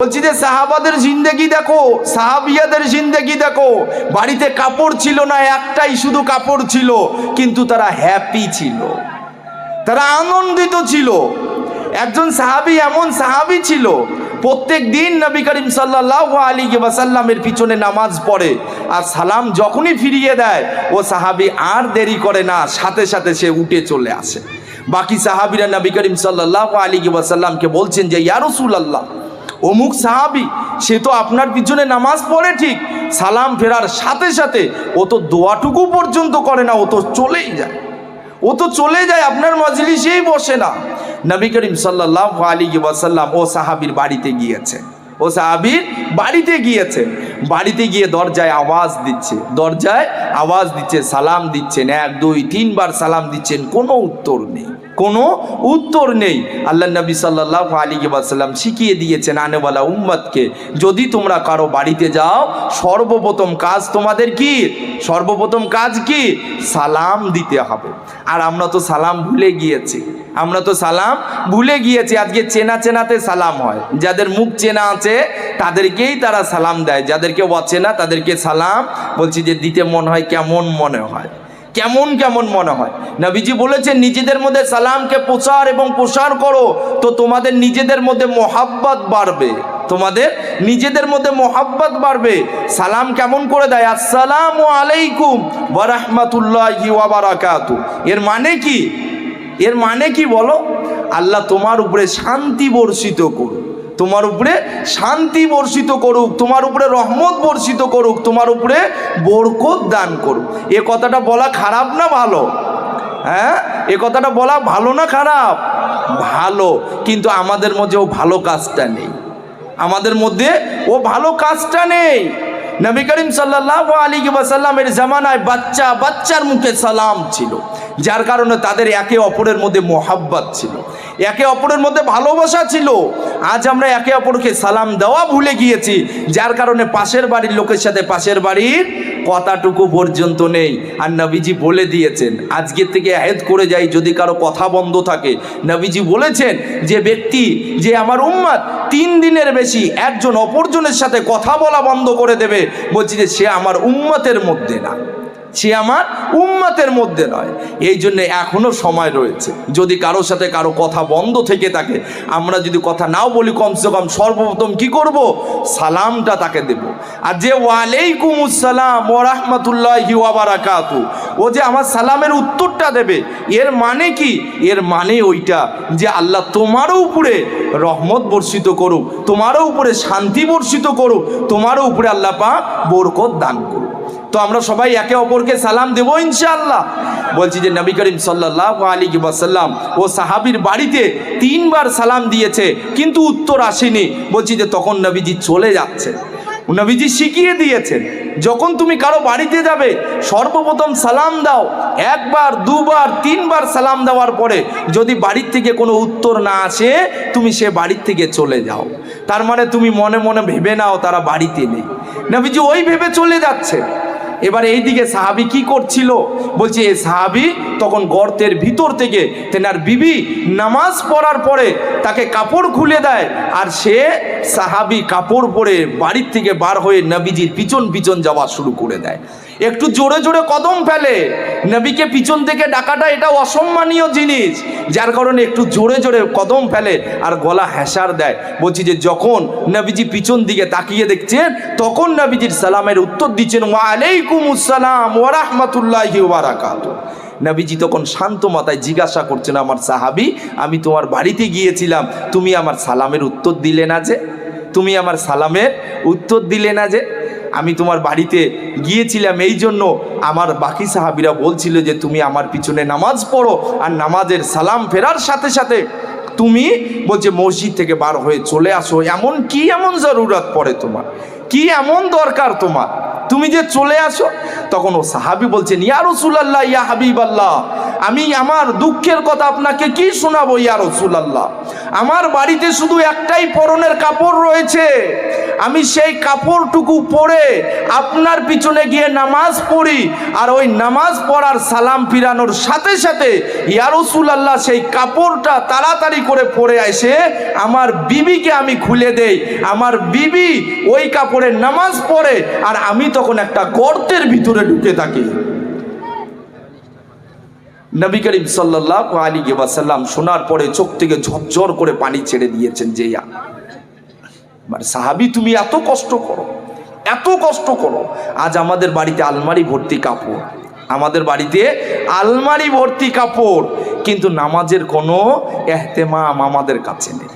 বলছি যে সাহাবাদের জিন্দেগি দেখো, সাহাবিয়াদের জিন্দেগি দেখো। বাড়িতে কাপড় ছিল না, একটাই শুধু কাপড় ছিল, কিন্তু তারা হ্যাপি ছিল, তারা আনন্দিত ছিল। একজন সাহাবী এমন সাহাবী ছিল, প্রত্যেক দিন নবী করিম সাল্লাল্লাহু আলাইহি ওয়াসাল্লামের পিছনে নামাজ পড়ে, আর সালাম যখনই ফিরিয়ে দেয় ও সাহাবী আর দেরি করে না, সাথে সাথে সে উঠে চলে আসে। বাকি সাহাবীরা নবী করিম সাল্লাল্লাহু আলাইহি ওয়াসাল্লামকে বলছেন যে ইয়া রাসূলুল্লাহ, অমুক সাহাবী সে তো আপনার পিছনে নামাজ পড়ে ঠিক, সালাম ফেরার সাথে সাথে ও তো দোয়াটুকু পর্যন্ত করে না, ও তো চলেই যায়, ও তো চলে যায়, আপনার মজলিসেই বসে না। নবী করিম সাল্লাল্লাহু আলাইহি ওয়াসাল্লাম ও সাহাবীর বাড়িতে গিয়েছেন, ও সাহাবীর বাড়িতে গিয়েছেন। বাড়িতে গিয়ে দরজায় আওয়াজ দিচ্ছে, দরজায় আওয়াজ দিচ্ছে, সালাম দিচ্ছেন, 1 2 3 বার সালাম দিচ্ছেন, কোনো উত্তর নেই, কোনো উত্তর নেই। আল্লাহ নবী সাল্লাল্লাহু আলাইহি ওয়াসাল্লাম শিখিয়ে দিয়েছেন আনেওয়ালা উম্মতকে, যদি তোমরা কারো বাড়িতে যাও সর্বপ্রথম কাজ তোমাদের কি? সর্বপ্রথম কাজ কি? সালাম দিতে হবে। আর আমরা তো সালাম ভুলে গিয়েছি, আমরা তো সালাম ভুলে গিয়েছি। আজকে চেনা চেনাতে সালাম হয়, যাদের মুখ চেনা আছে তাদেরকেই তারা সালাম দেয়, যাদেরকে অচেনা তাদেরকে সালাম বলছি যে দিতে মন হয় কেমন মনে হয়, কেমন কেমন মনে হয়। নবীজি বলেছেন নিজেদের মধ্যে সালামকে প্রচার এবং প্রসার করো, তো তোমাদের নিজেদের মধ্যে মোহাব্বত বাড়বে, তোমাদের নিজেদের মধ্যে মোহাব্বত বাড়বে। সালাম কেমন করে দেয়? আসসালামু আলাইকুম ওয়া রাহমাতুল্লাহি ওয়া বারাকাতুহু। এর মানে কি? এর মানে কি বলো? আল্লাহ তোমার উপরে শান্তি বর্ষিত করুক, তোমার উপরে শান্তি বর্ষিত করুক, তোমার উপরে রহমত বর্ষিত করুক, তোমার উপরে বরকত দান করুক। এ কথাটা বলা খারাপ না ভালো? হ্যাঁ, এ কথাটা বলা ভালো না খারাপ? ভালো। কিন্তু আমাদের মধ্যে ও ভালো কাজটা নেই, আমাদের মধ্যে ও ভালো কাজটা নেই। নবী করিম সাল্লাল্লাহু আলাইহি ওয়াসাল্লামের জামানায় বাচ্চার মুখে সালাম ছিল, যার কারণে তাদের একে অপরের মধ্যে মোহাব্বত ছিল, একে অপরের মধ্যে ভালোবাসা ছিল। আজ আমরা একে অপরকে সালাম দেওয়া ভুলে গিয়েছি, যার কারণে পাশের বাড়ির লোকের সাথে পাশের বাড়ির কথাটুকু পর্যন্ত নেই। আর নবীজি বলে দিয়েছেন, আজকে থেকে আয়াত করে যাই, যদি কারো কথা বন্ধ থাকে, নবীজি বলেছেন যে ব্যক্তি, যে আমার উম্মত 3 দিনের বেশি একজন অপরজনের সাথে কথা বলা বন্ধ করে দেবে, বলছি যে সে আমার উম্মতের মধ্যে না, সে আমার উম্মতের মধ্যে নয়। এই জন্য এখনো সময় রয়েছে, যদি কারোর সাথে কারো কথা বন্ধ থেকে থাকে, আমরা যদি কথা নাও বলি, কমসে কম সর্বপ্রথম কি করব? সালামটা তাকে দেব। আর যে ওয়ালাইকুম আসসালাম ওয়া রাহমাতুল্লাহি ওয়া বারাকাতুহু, ও যে আমার সালামের উত্তরটা দেবে, এর মানে কি? এর মানে ওইটা যে আল্লাহ তোমারও উপরে রহমত বর্ষিত করুক, তোমারও উপরে শান্তি বর্ষিত করুক, তোমারও উপরে আল্লাহ পাক বরকত দান করুক। তো আমরা সবাই একে অপরকে সালাম দেবো ইনশাআল্লাহ। বলছি যে নবী করিম সাল্লাল্লাহু আলাইহি ওয়াসাল্লাম ও সাহাবীর বাড়িতে 3 বার সালাম দিয়েছে, কিন্তু উত্তর আসেনি। বলছি যে তখন নবীজি চলে যাচ্ছে, নবীজি শিখিয়ে দিয়েছেন, যখন তুমি কারো বাড়িতে যাবে সর্বপ্রথম সালাম দাও, 1 বার 2 বার 3 বার সালাম দেওয়ার পরে যদি বাড়ির থেকে কোনো উত্তর না আসে, তুমি সে বাড়ির থেকে চলে যাও। তার মানে তুমি মনে মনে ভেবে নাও তারা বাড়িতে নেই, নবীজি ওই ভেবে চলে যাচ্ছে। এবার এইদিকে সাহাবী কি করছিল? বলছে এই সাহাবী তখন গর্তের ভিতর থেকে তেনার বিবি নামাজ পড়ার পরে তাকে কাপড় খুলে দেয়, আর সে সাহাবী কাপড় পরে বাড়ির থেকে বার হয়ে নবীজির পিছন পিছন যাওয়া শুরু করে দেয়। একটু জোরে জোরে কদম ফেলে, নবীকে পিছন থেকে ডাকাটা এটা অসম্মানীয় জিনিস, যার কারণে একটু জোরে জোরে কদম ফেলে আর গলা হেসার দেয়। বলছি যে যখন নবীজি পিছন দিকে তাকিয়ে দেখছেন, তখন নবীজির সালামের উত্তর দিচ্ছেন ওয়া আলাইকুম আসসালাম ওয়া রাহমাতুল্লাহি ওয়া বারাকাতুহু। নবীজি তখন শান্ত মাথায় জিজ্ঞাসা করছেন, আমার সাহাবী, আমি তোমার বাড়িতে গিয়েছিলাম, তুমি আমার সালামের উত্তর দিলে না যে? তুমি আমার সালামের উত্তর দিলে না যে? আমি তোমার বাড়িতে গিয়েছিলাম, এই জন্য আমার বাকি সাহাবীরা বলছিল যে তুমি আমার পিছনে নামাজ পড়ো, আর নামাজের সালাম ফেরার সাথে সাথে তুমি বলছে মসজিদ থেকে বার হয়ে চলে আসো। এমন কি এমন জরুরত পড়ে তোমার, কি এমন দরকার তোমার, তুমি যে চলে আসো? তখন ও সাহাবী বলছেন, ইয়া রাসূলুল্লাহ, ইয়া হাবিবাল্লাহ, আমি আমার দুঃখের কথা আপনাকে কি শোনাবো ইয়া রাসূলুল্লাহ। আমার বাড়িতে শুধু একটাই পরনের কাপড় রয়েছে, আমি সেই কাপড়টুকু পরে আপনার পিছনে গিয়ে নামাজ পড়ি, আর ওই নামাজ পড়ার সালাম ফিরানোর সাথে সাথে ইয়া রাসূলুল্লাহ সেই কাপড়টা তাড়াতাড়ি করে পরে এসে আমার বিবিকে আমি খুলে দেই, আমার বিবি ওই কাপড়ে নামাজ পড়ে, আর আমি তখন একটা গর্তের ভিতরে ঢুকে থাকি। নবী করিম সাল্লাল্লাহু আলাইহি ওয়াসাল্লাম শোনার পরে চোখ থেকে ঝরঝর করে পানি ছেড়ে দিয়েছেন যে মানে সাহাবী তুমি এত কষ্ট করো, এত কষ্ট করো। আজ আমাদের বাড়িতে আলমারি ভর্তি কাপড়, আমাদের বাড়িতে আলমারি ভর্তি কাপড়, কিন্তু নামাজের কোনো এহতেমাম আমাদের কাছে নেই।